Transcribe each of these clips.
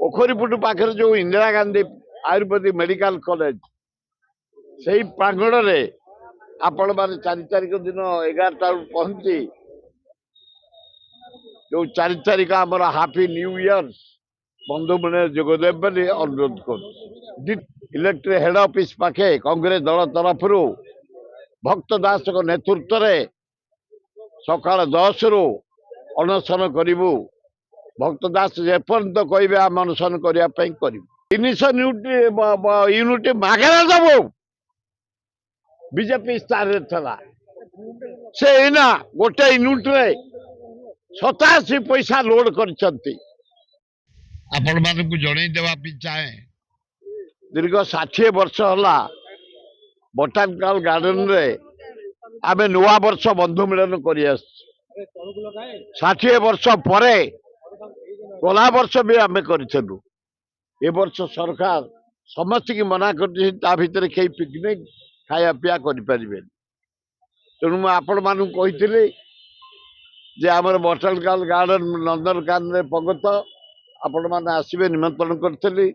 पोखरीपुट पाखे जो Indira Gandhi Ayurvedic medical college से प्रांगण में आपण मैंने 4 तारिख दिन 11टा पहुंची जो 4 तारिख आम हापी न्यू इयर बंधु मैंने जोगदेव बोली अनुरोध कर इलेक्ट्रिक हेड ऑफिस पाखे कांग्रेस दल तरफ भक्त दास नेतृत्व में सकाल 10 रु अनशन करूँ भक्त दास जेपर्यंत कहे आम अनशन करने 300 यूनिट मागेरा दबू बीजेपी स्टार से इना गोटे यूनिट रे 87 पैसा लोड कर चाहे दीर्घ 60 वर्ष है बोटानिकल गार्डन रे आमे नुआ वर्ष बंधु मिलन कर 60 वर्ष पर गला वर्ष भी आम करूँ ए वर्ष सरकार समस्त की मना कर भीतर कई पिकनिक खाया पिया करें तेणु मुझे जे आमर बोटानिकल गार्डन नंदनकानन पगत आपण मैंने आसवे निमंत्रण करी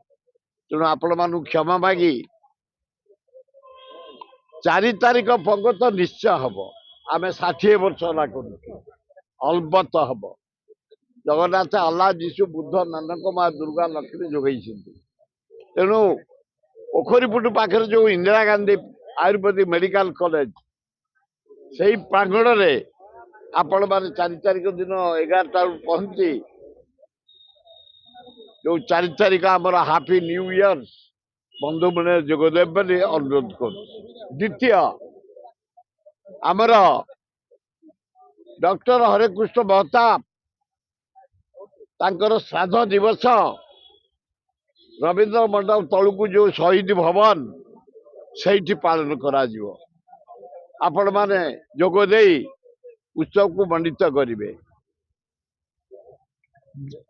तेणु आपण मान क्षमा मागी 4 तारिख पगत निश्चय हम आम 60 वर्ष है कर अलबत हम जगन्नाथ अल्लाह जीशु बुद्ध नानक माँ दुर्गा लक्ष्मी जोगई तेणु पोखरीपुट पाखे जो इंदिरा गांधी आयुर्वेदिक मेडिकल कॉलेज से प्रांगण में आपण मैंने 4 तारिख दिन 11टा पहुंची जो 4 तारिख आम हापी न्यू इयर बंधु मैंने जोगदेव बोली अनुरोध कर द्वितीय आमर डॉक्टर हरेकृष्ण महताब तांकर श्राद्ध दिवस रवींद्र मंडप तलू जो शहीद भवन से पालन करा आपण माने जोगदे उत्सव को मंडित करेंगे।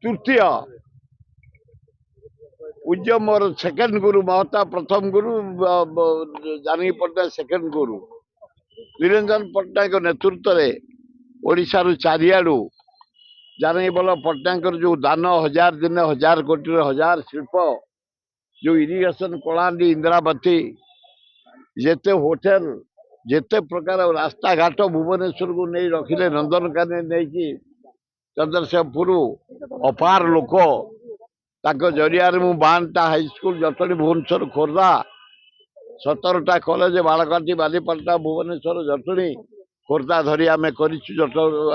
तृतीय पूज्य मोर सेकेंड गुरु महता प्रथम गुरु जानकी पट्टनायक सेकेंड गुरु निरंजन पट्टनायक नेतृत्व में ओडिशा रु चारियाडू जानकी बल्लभ पट्टनायक जो दान 1000 दिन 1000 कोटी 1000 शिल्प जो इरिगेशन कलांडी इंदिरावती जेते होटेल जेते प्रकार रास्ता घाट भुवनेश्वर को नहीं रखिले नंदनकानन नहीं चंद्रशेखरपुर अपार लोक जरिया मु 52टा हाईस्कल जटणी भुवनेश्वर खोर्धा 17टा कॉलेज बालकाटी बालीपाटा भुवनेश्वर जटणी खोर्धा धरी आम कर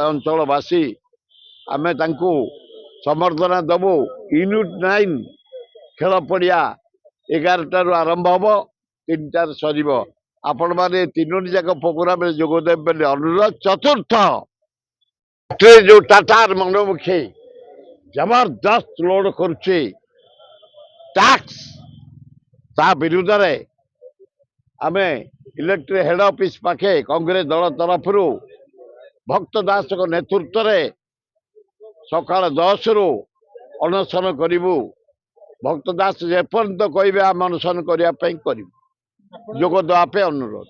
अंचलवासी आम समर्थना दबू यूनिट 9 खेल पड़िया 11टारू आरंभ हम 3टार सर आपण मैंने 3टी जाक प्रोग्राम जोगदेव बोली अनुरोध। चतुर्थ जो टाटार मनमुखी जबरदस्त लोड करुच्ची टैक्स ता विरुद्ध में आम इलेक्ट्रिक हेड ऑफिस पाखे कांग्रेस दल तरफ भक्त दास नेतृत्व में सकाल 10 रु अनशन करूँ भक्त दास जेपर्यंत कहे आम अनशन करने जोग देवाई अनुरोध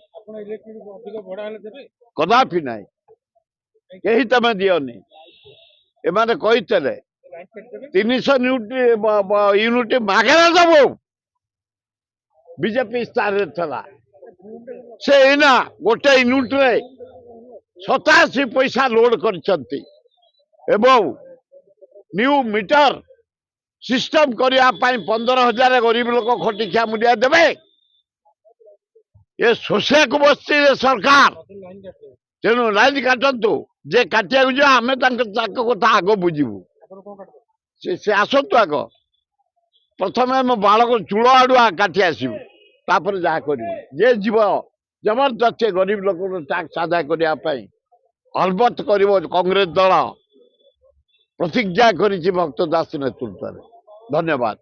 कदापि ना यही तुम दियोनी एमाने कही 300 यूनिट मागेरा दबू बीजेपी स्टार से इना गोटे यूनिट रे 87 पैसा लोड कर न्यू मीटर सिस्टम करने 15,000 गरीब लोक खटिखिया मुड़िया देवे ये शोषे को बसती सरकार तेणु लाइन काटतु जे काटिया जो आम कथा आग बुझू से आसतु आग प्रथम आम बालक चूल आड़ुआ काटी आसबू तापर जहाँ कर जे जीव जबरदस्त गरीब लोक टैक्स आदाय करने अलबत कर कांग्रेस दल प्रतिज्ञा कर भक्त दास नेतृत्व। धन्यवाद।